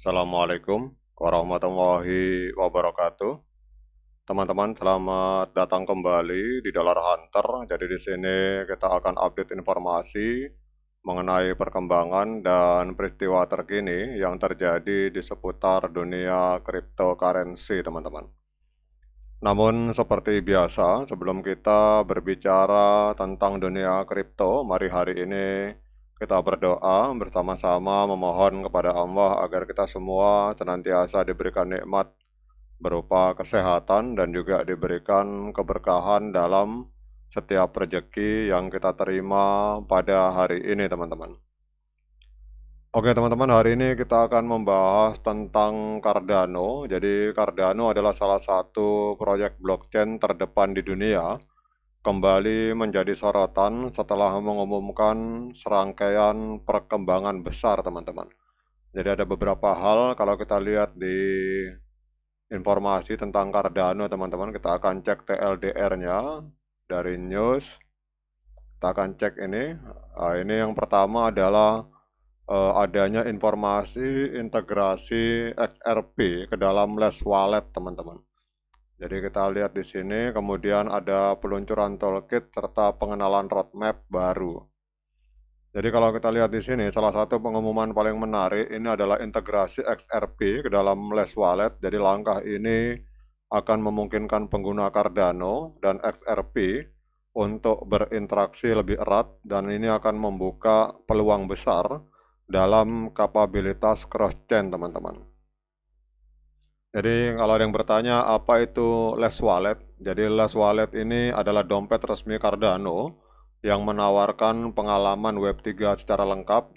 Assalamualaikum warahmatullahi wabarakatuh. Teman-teman, selamat datang kembali di Dollar Hunter. Jadi di sini kita akan update informasi mengenai perkembangan dan peristiwa terkini yang terjadi di seputar dunia cryptocurrency, teman-teman. Namun seperti biasa, sebelum kita berbicara tentang dunia kripto, mari hari ini kita berdoa bersama-sama memohon kepada Allah agar kita semua senantiasa diberikan nikmat berupa kesehatan dan juga diberikan keberkahan dalam setiap rezeki yang kita terima pada hari ini, teman-teman. Oke teman-teman, hari ini kita akan membahas tentang Cardano. Jadi Cardano adalah salah satu proyek blockchain terdepan di dunia, kembali menjadi sorotan setelah mengumumkan serangkaian perkembangan besar, teman-teman. Jadi ada beberapa hal kalau kita lihat di informasi tentang Cardano, teman-teman. Kita akan cek TLDR-nya dari news. Kita akan cek ini. Ini yang pertama adalah adanya informasi integrasi XRP ke dalam Les Wallet, teman-teman. Jadi kita lihat di sini, kemudian ada peluncuran toolkit serta pengenalan roadmap baru. Jadi kalau kita lihat di sini, salah satu pengumuman paling menarik ini adalah integrasi XRP ke dalam Les Wallet. Jadi langkah ini akan memungkinkan pengguna Cardano dan XRP untuk berinteraksi lebih erat, dan ini akan membuka peluang besar dalam kapabilitas cross-chain, teman-teman. Jadi kalau ada yang bertanya apa itu Les Wallet, jadi Les Wallet ini adalah dompet resmi Cardano yang menawarkan pengalaman Web3 secara lengkap.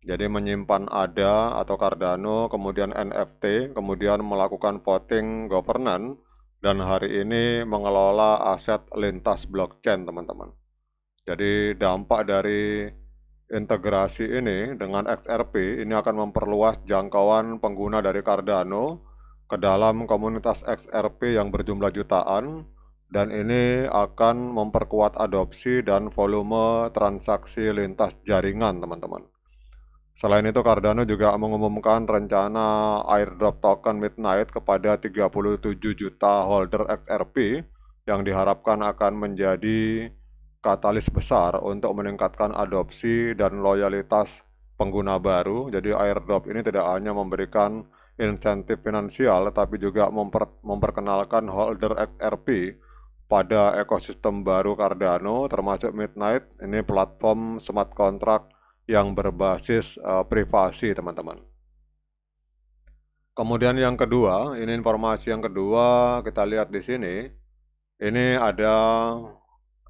Jadi menyimpan ADA atau Cardano, kemudian NFT, kemudian melakukan voting governance, dan hari ini mengelola aset lintas blockchain, teman-teman. Jadi dampak dari integrasi ini dengan XRP ini akan memperluas jangkauan pengguna dari Cardano ke dalam komunitas XRP yang berjumlah jutaan, dan ini akan memperkuat adopsi dan volume transaksi lintas jaringan, teman-teman. Selain itu, Cardano juga mengumumkan rencana airdrop token Midnight kepada 37 juta holder XRP yang diharapkan akan menjadi katalis besar untuk meningkatkan adopsi dan loyalitas pengguna baru. Jadi airdrop ini tidak hanya memberikan insentif finansial, tapi juga memperkenalkan holder XRP pada ekosistem baru Cardano, termasuk Midnight. Ini platform smart contract yang berbasis privasi, teman-teman. Kemudian yang kedua, ini informasi yang kedua, kita lihat di sini. Ini ada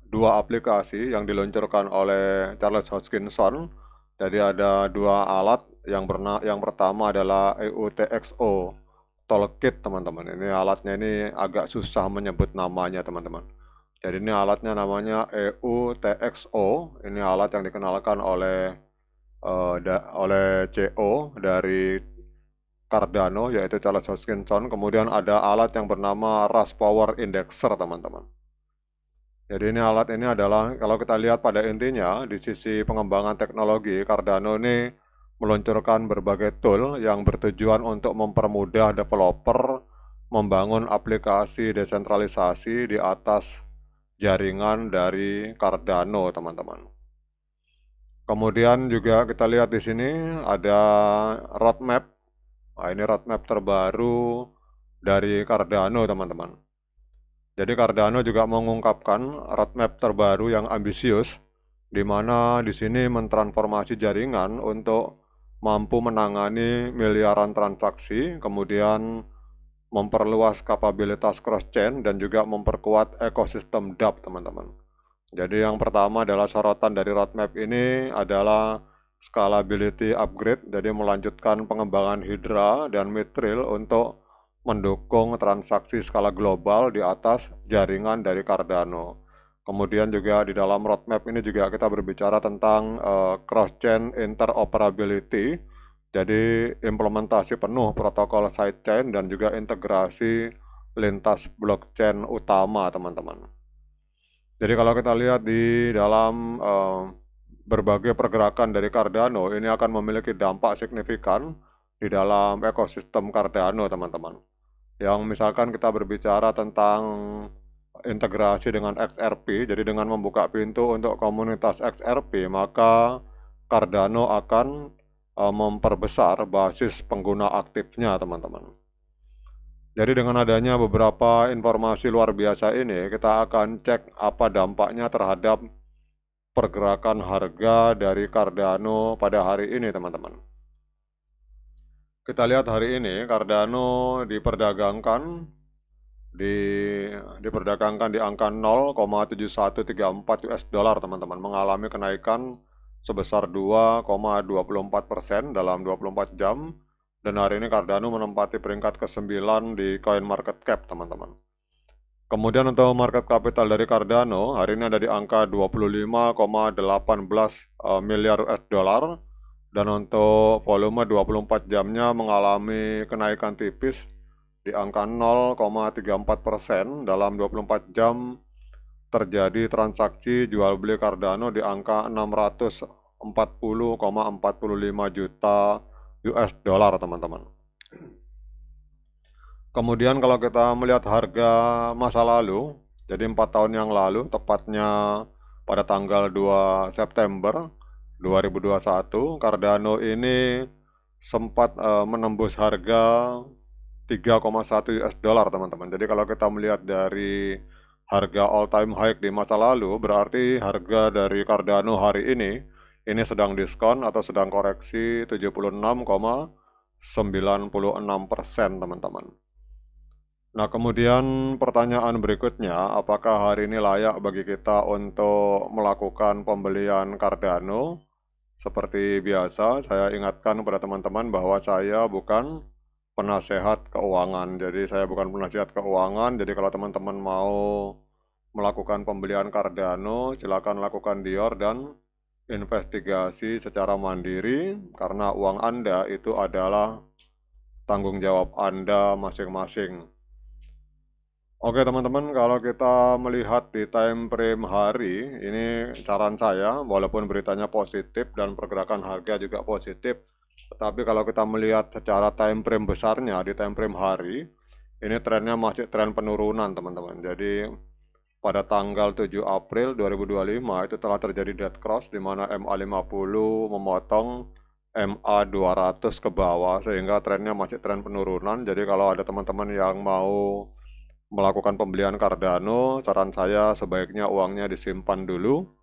dua aplikasi yang diluncurkan oleh Charles Hoskinson. Jadi ada dua alat, yang pertama adalah EUTXO Toolkit, teman-teman. Ini alatnya ini agak susah menyebut namanya, teman-teman. Jadi ini alatnya namanya EUTXO. Ini alat yang dikenalkan oleh CO dari Cardano, yaitu Charles Hoskinson. Kemudian ada alat yang bernama Rust Power Indexer, teman-teman. Jadi ini alat ini adalah, kalau kita lihat pada intinya, di sisi pengembangan teknologi, Cardano ini meluncurkan berbagai tool yang bertujuan untuk mempermudah developer membangun aplikasi desentralisasi di atas jaringan dari Cardano, teman-teman. Kemudian juga kita lihat di sini ada roadmap. Nah, ini roadmap terbaru dari Cardano, teman-teman. Jadi Cardano juga mengungkapkan roadmap terbaru yang ambisius, di mana di sini mentransformasi jaringan untuk mampu menangani miliaran transaksi, kemudian memperluas kapabilitas cross-chain, dan juga memperkuat ekosistem dApp, teman-teman. Jadi yang pertama adalah sorotan dari roadmap ini adalah scalability upgrade, jadi melanjutkan pengembangan Hydra dan Mithril untuk mendukung transaksi skala global di atas jaringan dari Cardano. Kemudian juga di dalam roadmap ini juga kita berbicara tentang cross-chain interoperability, jadi implementasi penuh protokol sidechain dan juga integrasi lintas blockchain utama, teman-teman. Jadi kalau kita lihat di dalam berbagai pergerakan dari Cardano, ini akan memiliki dampak signifikan di dalam ekosistem Cardano, teman-teman. Yang misalkan kita berbicara tentang integrasi dengan XRP, jadi dengan membuka pintu untuk komunitas XRP, maka Cardano akan memperbesar basis pengguna aktifnya, teman-teman. Jadi dengan adanya beberapa informasi luar biasa ini, kita akan cek apa dampaknya terhadap pergerakan harga dari Cardano pada hari ini, teman-teman. Kita lihat hari ini Cardano diperdagangkan di angka 0,7134 US dollar, teman-teman, mengalami kenaikan sebesar 2,24% dalam 24 jam, dan hari ini Cardano menempati peringkat ke-9 di CoinMarketCap, teman-teman. Kemudian untuk market capital dari Cardano hari ini ada di angka 25,18 miliar US dollar, dan untuk volume 24 jamnya mengalami kenaikan tipis di angka 0,34%. Dalam 24 jam terjadi transaksi jual beli Cardano di angka 640,45 juta US dollar, teman-teman. Kemudian kalau kita melihat harga masa lalu, jadi 4 tahun yang lalu, tepatnya pada tanggal 2 September 2021, Cardano ini sempat menembus harga 3,1 US dollar, teman-teman. Jadi kalau kita melihat dari harga all time high di masa lalu, berarti harga dari Cardano hari ini sedang diskon atau sedang koreksi 76,96%, teman-teman. Nah, kemudian pertanyaan berikutnya, apakah hari ini layak bagi kita untuk melakukan pembelian Cardano? Seperti biasa, saya ingatkan kepada teman-teman bahwa saya bukan penasehat keuangan. Jadi saya bukan penasehat keuangan, jadi kalau teman-teman mau melakukan pembelian Cardano, silakan lakukan Dior dan investigasi secara mandiri, karena uang Anda itu adalah tanggung jawab Anda masing-masing. Oke teman-teman, kalau kita melihat di time frame hari, ini saran saya, walaupun beritanya positif dan pergerakan harga juga positif, tetapi kalau kita melihat secara time frame besarnya di time frame hari, ini trennya masih tren penurunan, teman-teman. Jadi pada tanggal 7 April 2025 itu telah terjadi dead cross di mana MA50 memotong MA200 ke bawah, sehingga trennya masih tren penurunan. Jadi kalau ada teman-teman yang mau melakukan pembelian Cardano, saran saya sebaiknya uangnya disimpan dulu.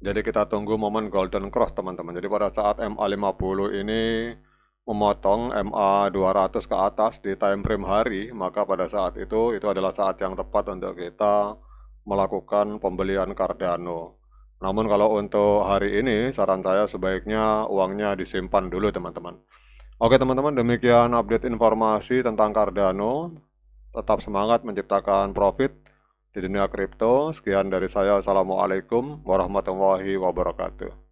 Jadi kita tunggu momen golden cross, teman-teman. Jadi pada saat MA50 ini memotong MA200 ke atas di time frame hari, maka pada saat itu adalah saat yang tepat untuk kita melakukan pembelian Cardano. Namun kalau untuk hari ini, saran saya sebaiknya uangnya disimpan dulu, teman-teman. Oke teman-teman, demikian update informasi tentang Cardano. Tetap semangat menciptakan profit di dunia kripto. Sekian dari saya. Assalamualaikum warahmatullahi wabarakatuh.